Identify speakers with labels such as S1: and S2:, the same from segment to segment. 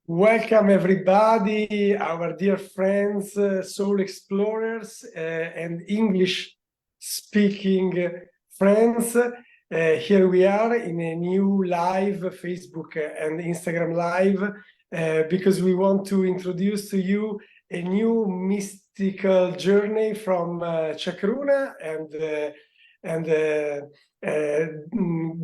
S1: Welcome everybody, our dear friends, soul explorers and English-speaking friends. Here we are in a new live Facebook and Instagram live because we want to introduce to you a new mystical journey from Chakruna and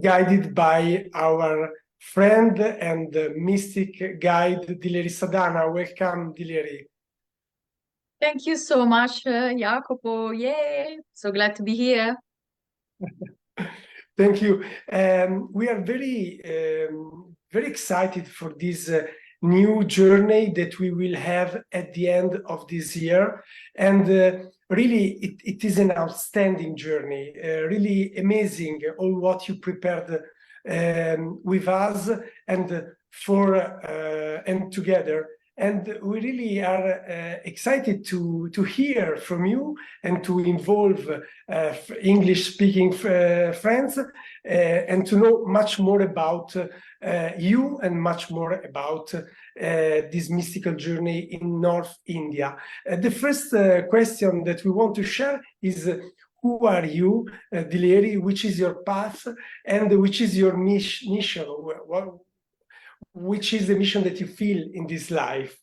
S1: guided by our friend and mystic guide Dileri Sadhana. Welcome, Dileri.
S2: Thank you so much, Jacopo. Yay! So glad to be here.
S1: Thank you. We are very excited for this new journey that we will have at the end of this year. And really, it is an outstanding journey, really amazing, all what you prepared with us and and together. And we really are excited to hear from you and to involve English-speaking friends and to know much more about you and much more about this mystical journey in North India. The first question that we want to share is who are you, Dileri? Which is your path and which is your mission? Which is the mission that you feel in this life?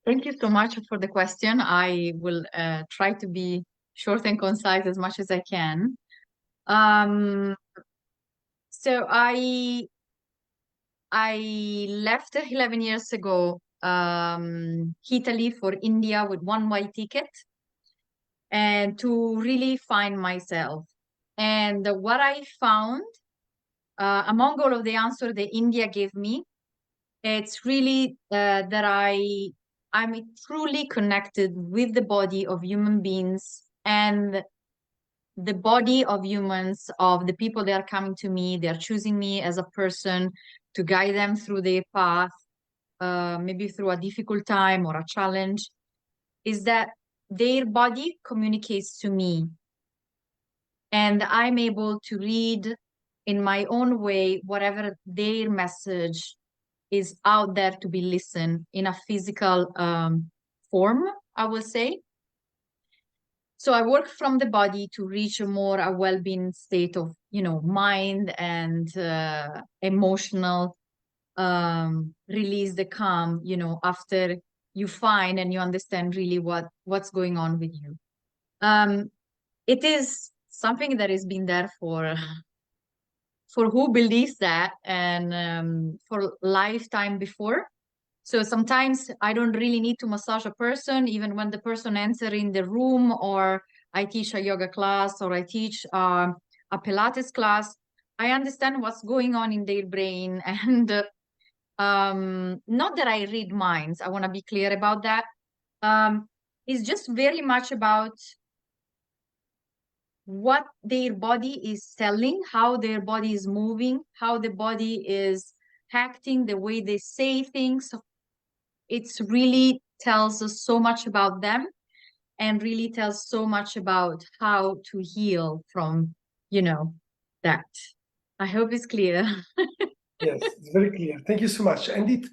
S2: Thank you so much for the question. I will try to be short and concise as much as I can. So I left 11 years ago Italy for India with one way ticket and to really find myself. And what I found among all of the answers that India gave me, it's really that I'm truly connected with the body of human beings and the body of humans, of the people that are coming to me. They're choosing me as a person to guide them through their path, maybe through a difficult time or a challenge, is that their body communicates to me. And I'm able to read in my own way whatever their message is out there to be listened in a physical form, I will say. So I work from the body to reach a well-being state of, mind and emotional release the calm, after you find and you understand really what's going on with you. It is something that has been there for who believes that and for lifetime before. So sometimes I don't really need to massage a person, even when the person enters in the room, or I teach a yoga class, or I teach a Pilates class. I understand what's going on in their brain. And not that I read minds, I want to be clear about that. It's just very much about what their body is telling, how their body is moving, how the body is acting, the way they say things. It's really tells us so much about them and really tells so much about how to heal from, that. I hope it's clear.
S1: Yes, it's very clear. Thank you so much. And it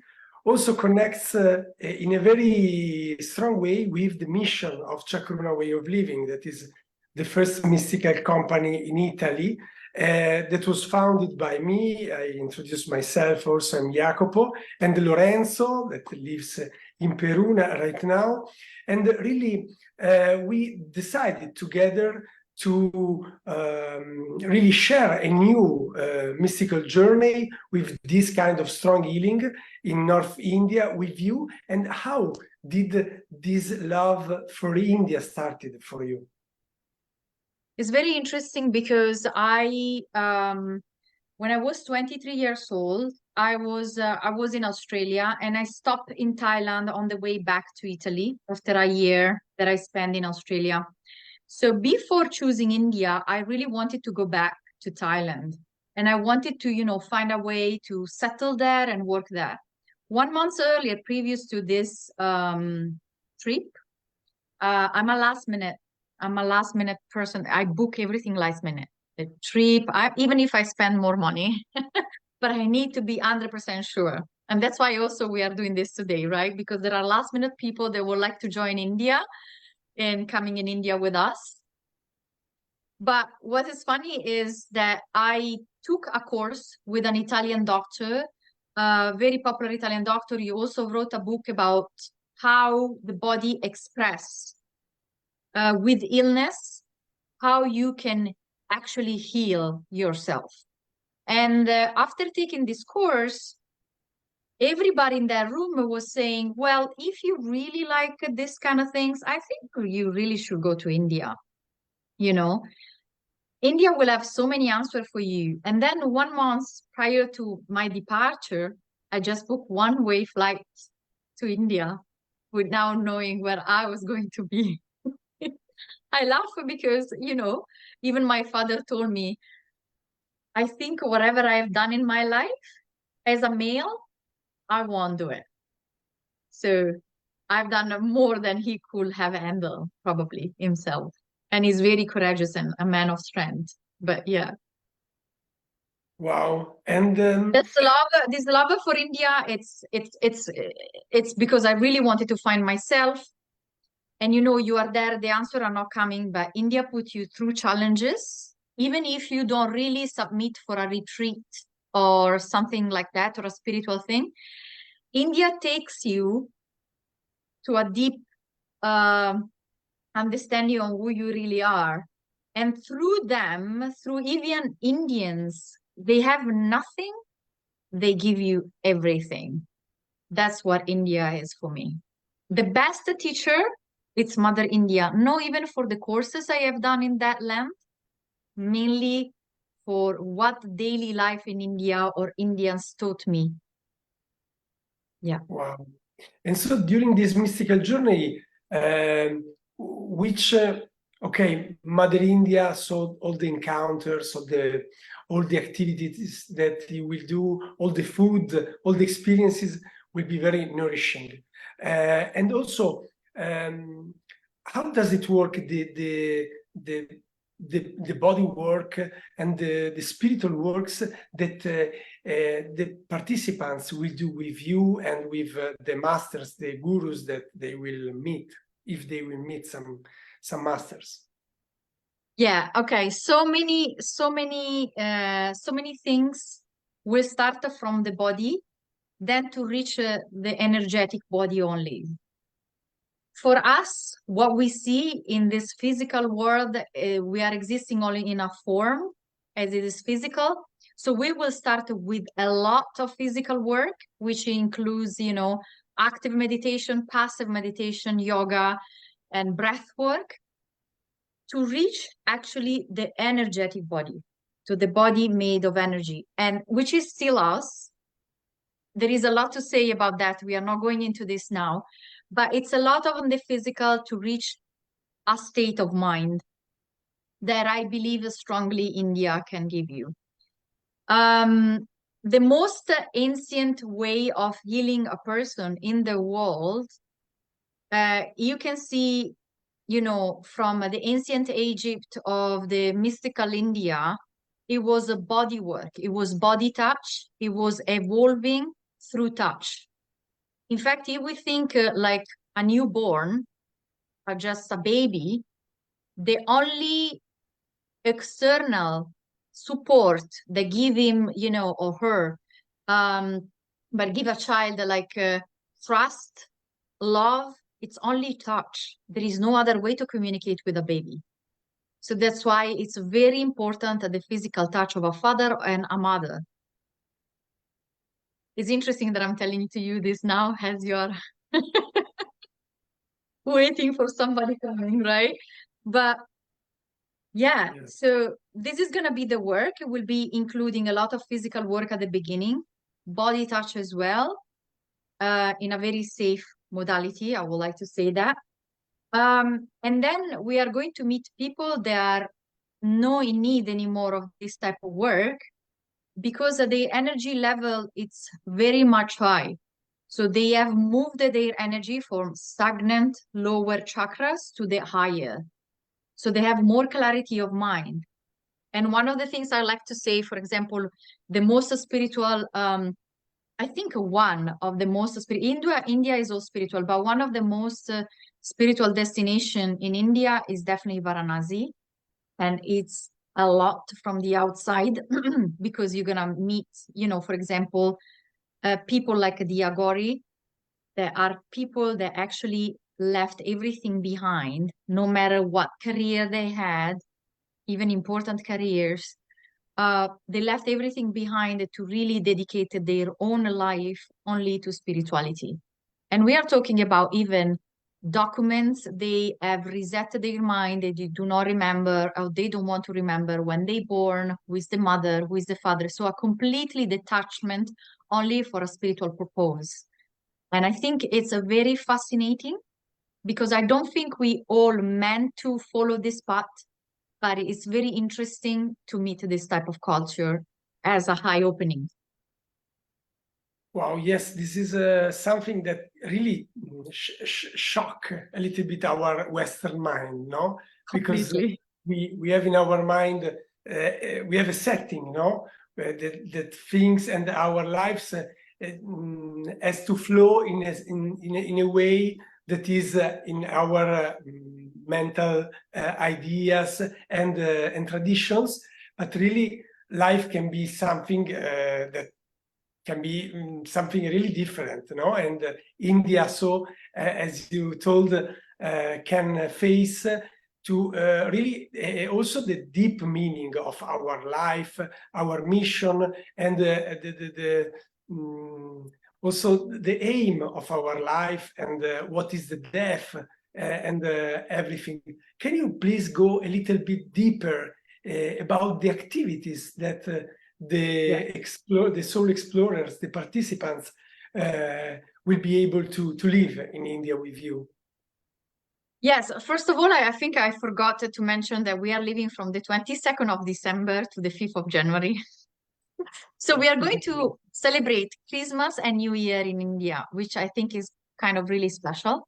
S1: also connects in a very strong way with the mission of Chakruna Way of Living, that is the first mystical company in Italy that was founded by me. I introduced myself also. I'm Jacopo, and Lorenzo that lives in Peru right now. And really, we decided together to really share a new mystical journey with this kind of strong healing in North India with you. And how did this love for India started for you?
S2: It's very interesting because when I was 23 years old, I was in Australia and I stopped in Thailand on the way back to Italy after a year that I spent in Australia. So before choosing India, I really wanted to go back to Thailand and I wanted to, find a way to settle there and work there. 1 month earlier, previous to this trip, I'm a last minute person. I book everything last minute. The trip, even if I spend more money, but I need to be 100% sure. And that's why also we are doing this today, right? Because there are last minute people that would like to join India and coming in India with us. But what is funny is that I took a course with an Italian doctor, a very popular Italian doctor. He also wrote a book about how the body express with illness, how you can actually heal yourself. And after taking this course, everybody in that room was saying, well, if you really like this kind of things, I think you really should go to India. You know, India will have so many answers for you. And then 1 month prior to my departure, I just booked one-way flight to India without knowing where I was going to be. I laugh because, you know, even my father told me, I think whatever I've done in my life as a male, I won't do it. So I've done more than he could have handled, probably himself. And he's very courageous and a man of strength. But yeah.
S1: Wow. And
S2: This love for India, it's because I really wanted to find myself. And you know, you are there, the answers are not coming, but India put you through challenges, even if you don't really submit for a retreat or something like that, or a spiritual thing. India takes you to a deep understanding of who you really are. And through them, through even Indians, they have nothing, they give you everything. That's what India is for me. The best teacher, it's Mother India. No, even for the courses I have done in that land, mainly for what daily life in India or Indians taught me. Yeah.
S1: wow. And so during this mystical journey, okay, Mother India, so all the encounters, all the activities that you will do, all the food, all the experiences will be very nourishing. And also, how does it work, the body work and the spiritual works that the participants will do with you and with the masters, the gurus that they will meet, if they will meet some masters?
S2: Yeah, okay. So many things will start from the body, then to reach the energetic body only. For us, what we see in this physical world, we are existing only in a form as it is physical. So we will start with a lot of physical work, which includes, you know, active meditation, passive meditation, yoga, and breath work, to reach actually the energetic body, to the body made of energy, and which is still us. There is a lot to say about that. We are not going into this now, but it's a lot of on the physical to reach a state of mind that I believe strongly India can give you. The most ancient way of healing a person in the world, you can see, you know, from the ancient Egypt of the mystical India, it was a body work. It was body touch. It was evolving through touch. In fact, if we think like a newborn, or just a baby, the only external support that give him, you know, or her, but give a child like trust, love, it's only touch. There is no other way to communicate with a baby. So that's why it's very important the physical touch of a father and a mother. It's interesting that I'm telling to you this now as you're waiting for somebody coming, right? But yeah,
S1: Yes.
S2: so this is going to be the work. It will be including a lot of physical work at the beginning, body touch as well, in a very safe modality. I would like to say that. And then we are going to meet people that are not in need anymore of this type of work, because the energy level it's very much high. So they have moved their energy from stagnant lower chakras to the higher. So they have more clarity of mind. And one of the things I like to say, for example, the most spiritual I think one of the most India is all spiritual, but one of the most spiritual destination in India is definitely Varanasi, and it's a lot from the outside because you're gonna meet, for example, people like the Agori. There are people that actually left everything behind, no matter what career they had, even important careers. They left everything behind to really dedicate their own life only to spirituality. And we are talking about even documents, they have reset their mind, they do not remember, or they don't want to remember when they born, who is the mother, who is the father. So a completely detachment only for a spiritual purpose. And I think it's a very fascinating because I don't think we all meant to follow this path, but it's very interesting to meet this type of culture as a high opening.
S1: Wow, yes, this is something that really shock a little bit our Western mind, no? Because
S2: Completely.
S1: we have in our mind, we have a setting, no? That things and our lives has to flow in a way that is in our mental ideas and traditions, but really life can be something that can be something really different, no? And India, so as you told, can face to really also the deep meaning of our life, our mission, and also the aim of our life, and what is the death, and everything. Can you please go a little bit deeper about the activities that the soul explorers, the participants, will be able to live in India with you?
S2: Yes, first of all, I think I forgot to mention that we are living from the 22nd of December to the 5th of January. So we are going to celebrate Christmas and New Year in India, which I think is kind of really special.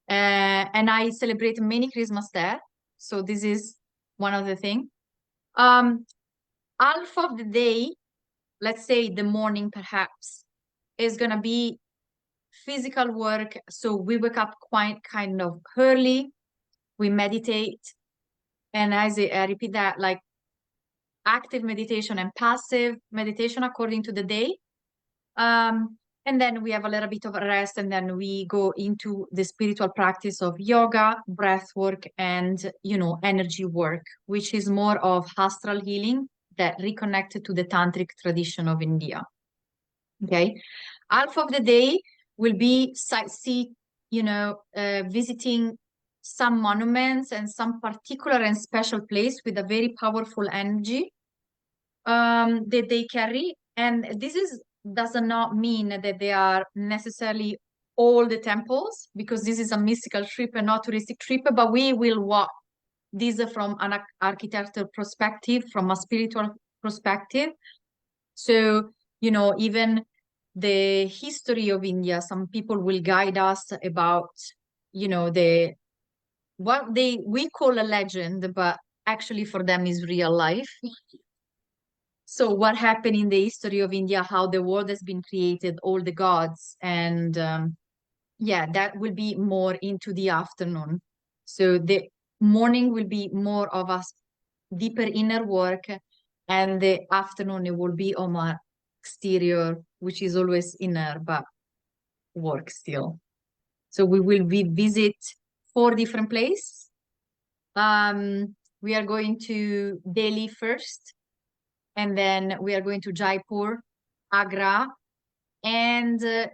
S2: And I celebrate many Christmas there. So this is one of the things. Half of the day, let's say the morning perhaps, is gonna be physical work. So we wake up quite kind of early, we meditate, and as I repeat that, like active meditation and passive meditation according to the day. And then we have a little bit of a rest, and then we go into the spiritual practice of yoga, breath work, and energy work, which is more of astral healing that reconnected to the tantric tradition of India. Okay, half of the day will be sightsee, visiting some monuments and some particular and special place with a very powerful energy that they carry. And this does not mean that they are necessarily all the temples, because this is a mystical trip and not touristic trip, but we will walk these from an architectural perspective, from a spiritual perspective. So, even the history of India, some people will guide us about, what we call a legend, but actually for them is real life. So what happened in the history of India, how the world has been created, all the gods, and that will be more into the afternoon. So the morning will be more of a deeper inner work, and the afternoon it will be on my exterior, which is always inner, but work still. So we will visit 4 different places. We are going to Delhi first, and then we are going to Jaipur, Agra, and the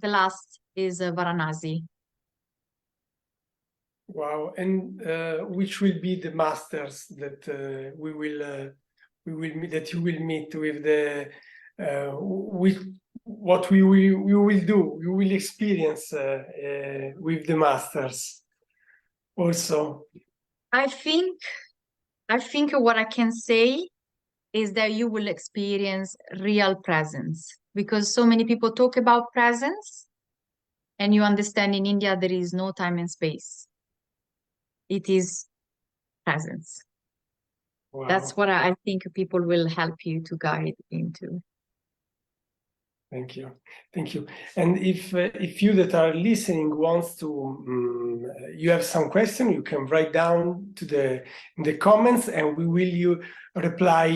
S2: last is Varanasi.
S1: Wow! And which will be the masters that we will meet, that you will meet with the with what we will do, you will experience with the masters also?
S2: I think what I can say is that you will experience real presence, because so many people talk about presence, and you understand in India there is no time and space. It is presence.
S1: Wow.
S2: That's what I think people will help you to guide into.
S1: Thank you. And if you that are listening wants to, you have some question, you can write down to in the comments, and we will reply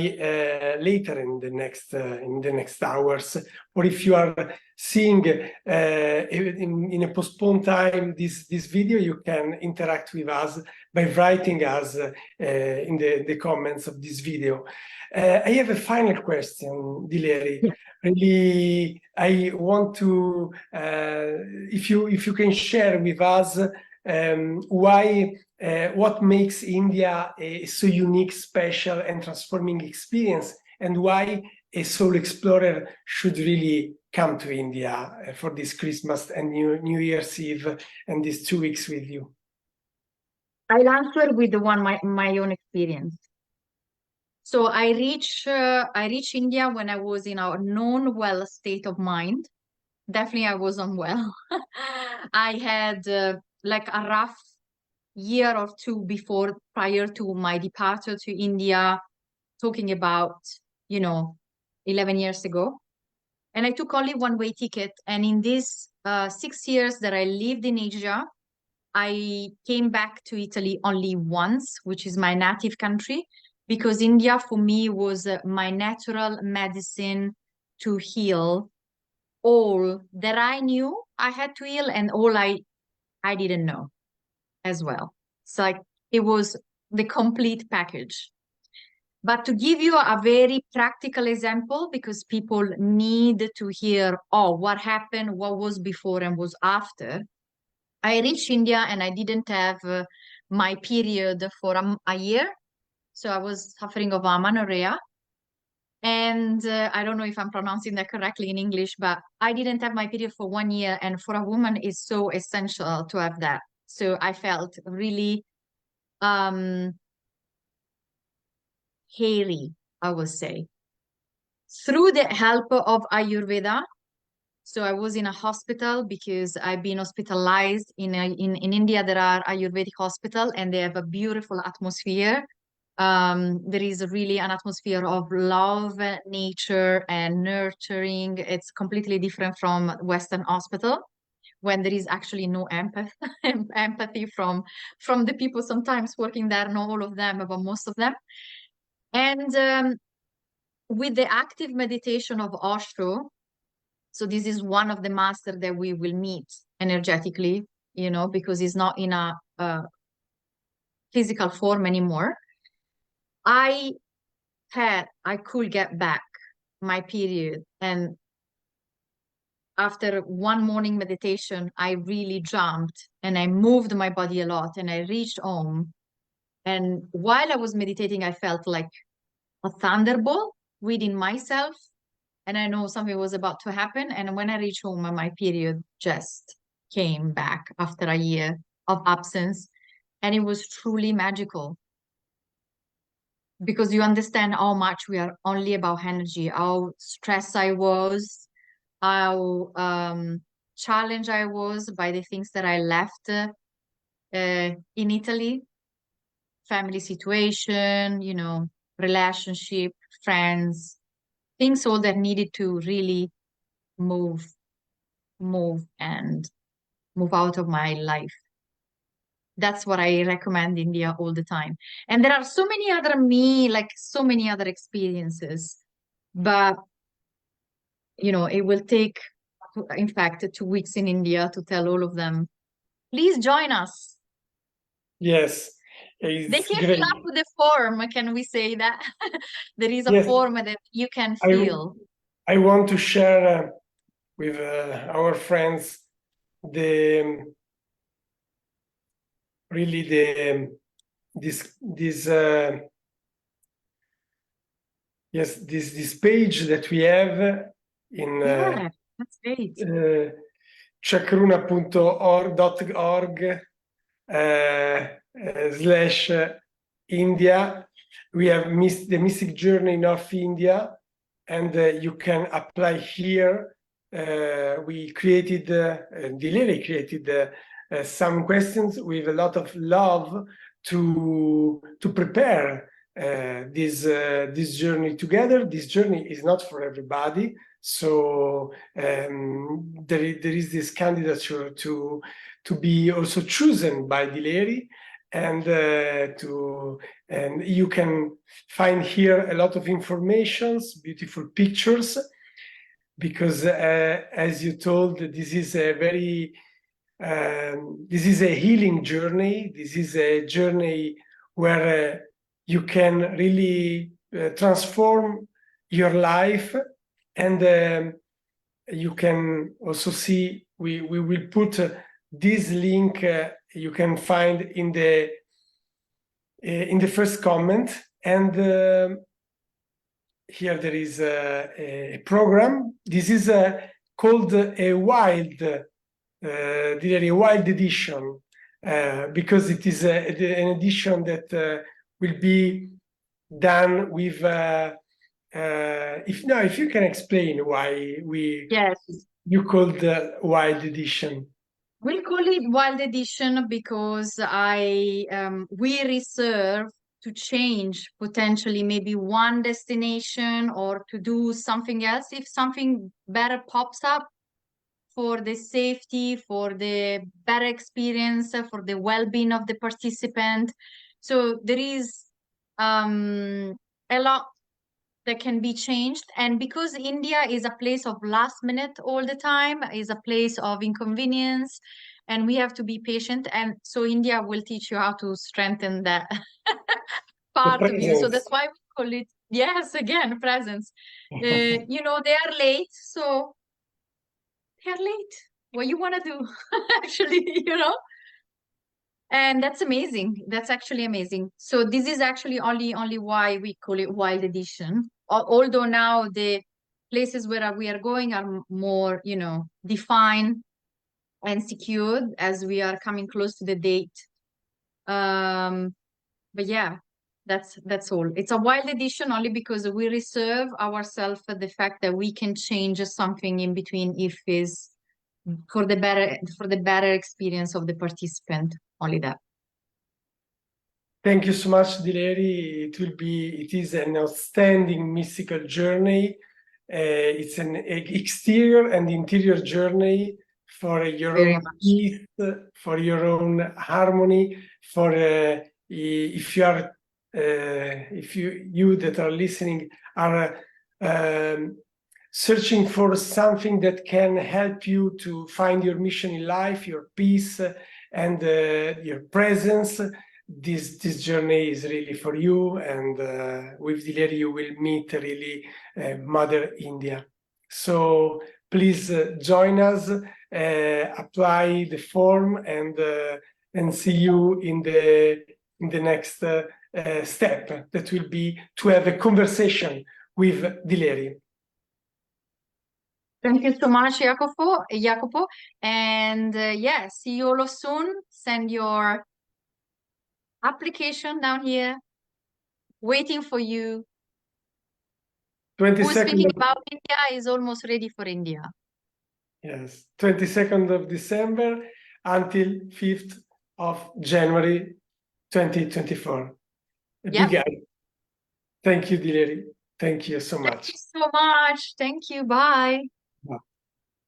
S1: later in the next hours. Or if you are seeing in a postponed time this video, you can interact with us by writing us in the comments of this video. I have a final question, Dileri.
S2: Yeah.
S1: Really, I want to, if you can share with us why, what makes India a so unique, special, and transforming experience, and why a soul explorer should really come to India for this Christmas and New Year's Eve and these 2 weeks with you.
S2: I'll answer with my own experience. So I reached India when I was in a non-well state of mind. Definitely, I was unwell. I had like a rough year or two prior to my departure to India, talking about, 11 years ago. And I took only one-way ticket. And in these 6 years that I lived in Asia, I came back to Italy only once, which is my native country, because India for me was my natural medicine to heal all that I knew I had to heal and all I didn't know as well. It's like it was the complete package. But to give you a very practical example, because people need to hear, oh, what happened, what was before and was after. I reached India and I didn't have my period for a year. So I was suffering of amenorrhea. And I don't know if I'm pronouncing that correctly in English, but I didn't have my period for 1 year. And for a woman, it's so essential to have that. So I felt really hairy, I would say. Through the help of Ayurveda, so I was in a hospital because I've been hospitalized in India. There are Ayurvedic hospital and they have a beautiful atmosphere. There is really an atmosphere of love, nature, and nurturing. It's completely different from Western hospital when there is actually no empathy from the people sometimes working there, not all of them, but most of them. And with the active meditation of Osho, so this is one of the masters that we will meet energetically, because he's not in a physical form anymore. I could get back my period. And after one morning meditation, I really jumped and I moved my body a lot and I reached home. And while I was meditating, I felt like a thunderbolt within myself. And I know something was about to happen. And when I reached home, my period just came back after a year of absence. And it was truly magical. Because you understand how much we are only about energy, how stressed I was, how challenged I was by the things that I left in Italy, family situation, relationship, friends, things all that needed to really move and move out of my life. That's what I recommend India all the time. And there are so many other experiences, but it will take, in fact, 2 weeks in India to tell all of them. Please join us.
S1: Yes.
S2: They can fill up with the form. Can we say that? There is a form that you can fill.
S1: I want to share with our friends this page that we have in
S2: that's great.
S1: chakruna.org /India. We have the Mystic Journey in North India, and you can apply here. We created, Dileri created some questions with a lot of love to prepare this journey together. This journey is not for everybody, so there is this candidature to be also chosen by Dileri, and you can find here a lot of informations, beautiful pictures, because as you told, this is a very this is a healing journey. This is a journey where you can really transform your life, and you can also see, we will put this link you can find in the first comment, and here there is a program. This is called a wild Dileri Wild Edition, because it is an edition that will be done with if you can explain why you called the Wild Edition.
S2: We call it Wild Edition because we reserve to change potentially maybe one destination or to do something else if something better pops up, for the safety, for the better experience, for the well-being of the participant. So there is a lot that can be changed. And because India is a place of last minute all the time, is a place of inconvenience, and we have to be patient. And so India will teach you how to strengthen that part of you. So that's why we call it, yes, again, presence. You know, they are late, so they're late. What you want to do, actually, you know? And that's amazing. That's actually amazing. So this is actually only why we call it Wild Edition. Although now the places where we are going are more, you know, defined and secured as we are coming close to the date. But yeah, that's all. It's a Wild Edition only because we reserve ourselves the fact that we can change something in between if is for the better experience of the participant. Only that.
S1: Thank you so much, Dileri. It is an outstanding mystical journey. It's an exterior and interior journey for your own peace, for your own harmony, for if you that are listening are searching for something that can help you to find your mission in life, your peace, and your presence. This journey is really for you, and with Dileri you will meet really Mother India. So please join us, apply the form, and see you in the next step, that will be to have a conversation with Dileri.
S2: Thank you so much, Jacopo. And yeah, see you all soon. Send your application down here, waiting for you.
S1: 22nd.
S2: Who's speaking about India is almost ready for India.
S1: Yes, 22nd of December until 5th of January 2024.
S2: Yep.
S1: Thank you, Dileri. Thank you so much.
S2: Thank you so much. Thank you. Bye.